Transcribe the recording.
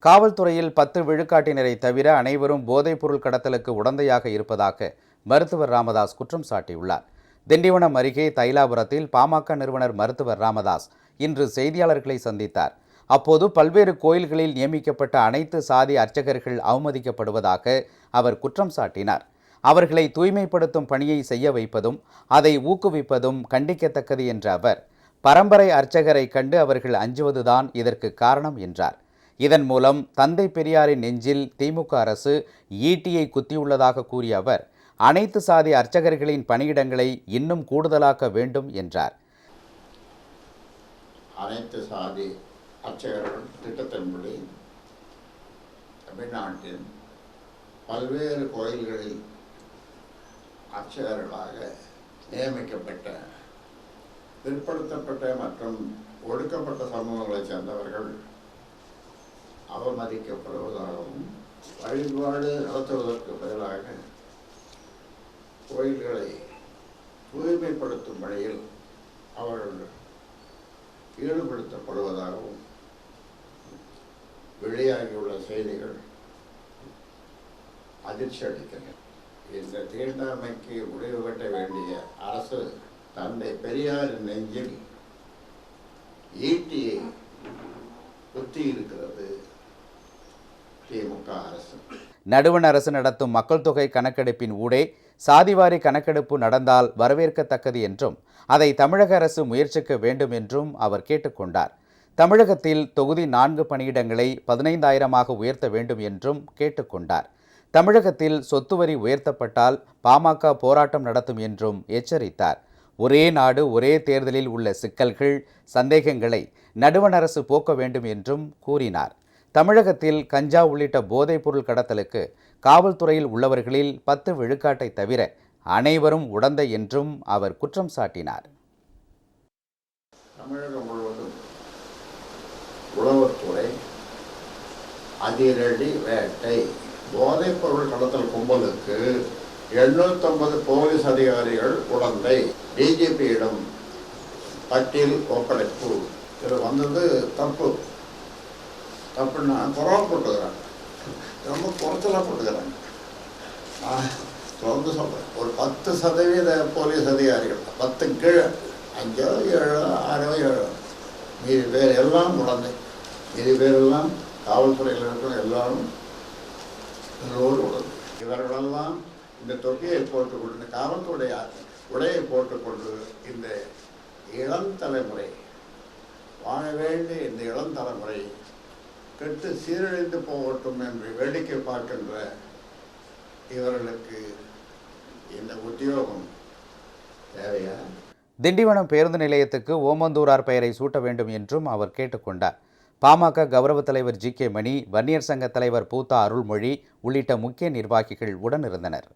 காவல்துறையில் 10 விழுக்காட்டினரை தவிர அனைவரும் போதைப்பொருள் கடத்தலுக்கு உடந்தையாக இருப்பதாக மருத்துவர் ராமதாஸ் குற்றம் சாட்டியுள்ளார். திண்டிவனம் அருகே தைலாபுரத்தில் பாமக நிறுவனர் மருத்துவர் ராமதாஸ் இன்று செய்தியாளர்களை சந்தித்தார். அப்போது பல்வேறு கோயில்களில் நியமிக்கப்பட்ட அனைத்து சாதி அர்ச்சகர்கள் அவமதிக்கப்படுவதாக அவர் குற்றம் சாட்டினார். அவர்களை தூய்மைப்படுத்தும் பணியை செய்ய வைப்பதும் அதை ஊக்குவிப்பதும் கண்டிக்கத்தக்கது என்ற அவர், பரம்பரை அர்ச்சகரை கண்டு அவர்கள் அஞ்சுவதுதான் இதற்கு காரணம் என்றார். இதன் மூலம் தந்தை பெரியாரின் நெஞ்சில் திமுக அரசு ஈட்டியை குத்தியுள்ளதாக கூறிய அவர், அனைத்து சாதி அர்ச்சகர்களின் பணியிடங்களை இன்னும் கூடுதலாக்க வேண்டும் என்றார். அனைத்து சாதி அர்ச்சகர்கள் திட்டத்தின்படி தமிழ்நாட்டில் பல்வேறு கோயில்களில் அர்ச்சகர்களாக நியமிக்கப்பட்ட பிற்படுத்தப்பட்ட மற்றும் ஒடுக்கப்பட்ட சமூகங்களைச் சேர்ந்தவர்கள் அவமதிக்கப்படுவதாகவும், வழிபாடு நடத்துவதற்கு பதிலாக கோயில்களை தூய்மைப்படுத்தும் பணியில் அவர்கள் ஈடுபடுத்தப்படுவதாகவும் வெளியாகியுள்ள செய்திகள் அதிர்ச்சி அளிக்கின்றன. இந்த தீண்டாமைக்கு முடிவு கட்ட வேண்டிய அரசு தந்தை பெரியாரின் நெஞ்சில் ஈட்டியை குத்தி இருக்கிறது திமுக அரசு. நடுவண் அரசு நடத்தும் மக்கள் தொகை கணக்கெடுப்பின் ஊடே சாதிவாரி கணக்கெடுப்பு நடந்தால் வரவேற்கத்தக்கது என்றும், அதை தமிழக அரசு முயற்சிக்க வேண்டும் என்றும் அவர் கேட்டுக்கொண்டார். தமிழகத்தில் தொகுதி 4 பணியிடங்களை 15,000ஆக உயர்த்த வேண்டும் என்றும் கேட்டுக்கொண்டார். தமிழகத்தில் சொத்து வரி உயர்த்தப்பட்டால் பாமக போராட்டம் நடத்தும் என்றும் எச்சரித்தார். ஒரே நாடு ஒரே தேர்தலில் உள்ள சிக்கல்கள், சந்தேகங்களை நடுவண் அரசு போக்க வேண்டும் என்றும் கூறினார். தமிழகத்தில் கஞ்சா உள்ளிட்ட போதைப்பொருள் கடத்தலுக்கு காவல்துறையில் உள்ளவர்களில் 10 விழுக்காட்டை தவிர அனைவரும் உடந்தை என்றும் அவர் குற்றம் சாட்டினார். தமிழகம் முழுவதும் உளவுத்துறை அதிரடி வேட்டை. போதைப்பொருள் கடத்தல் கும்பலுக்கு 850 போலீஸ் அதிகாரிகள் உடந்தை. டிஜிபியிடம் பட்டியல் ஒப்படைப்பு. இது வந்தது தப்புன்னா குறவா போட்டுக்கிறாங்க, ரொம்ப குறைச்சலாக போட்டுக்கிறாங்க. நான் தொடர்ந்து சொல்கிறேன், ஒரு 10% போலீஸ் அதிகாரிகள், 10 கீழே 5 7 6 7, மீதி பேர் எல்லாம் உடந்தை. மீதி பேரெல்லாம் காவல்துறையில் இருக்கிற எல்லாரும் எல்லோரும் உடந்தை. இவர்களெல்லாம் இந்த தொகையை போட்டுக்கொண்டு, இந்த காவல்துறை உடையை போட்டுக்கொண்டு இந்த இளம் தலைமுறை வாழ வேண்டிய இந்த இளம் தலைமுறை கெட்டு சீரழிந்து போகட்டும் என்று வேடிக்கை பார்க்கின்ற இவர்களுக்கு இந்த உத்தியோகம் தேவையா? திண்டிவனம் பேருந்து நிலையத்துக்கு ஓமந்தூரார் பெயரை சூட்ட வேண்டும் என்றும் அவர் கேட்டுக்கொண்டார். பாமக கௌரவ தலைவர் ஜி.கே. மணி, வன்னியர் சங்க தலைவர் பூத்தா அருள்மொழி உள்ளிட்ட முக்கிய நிர்வாகிகள் உடனிருந்தனர்.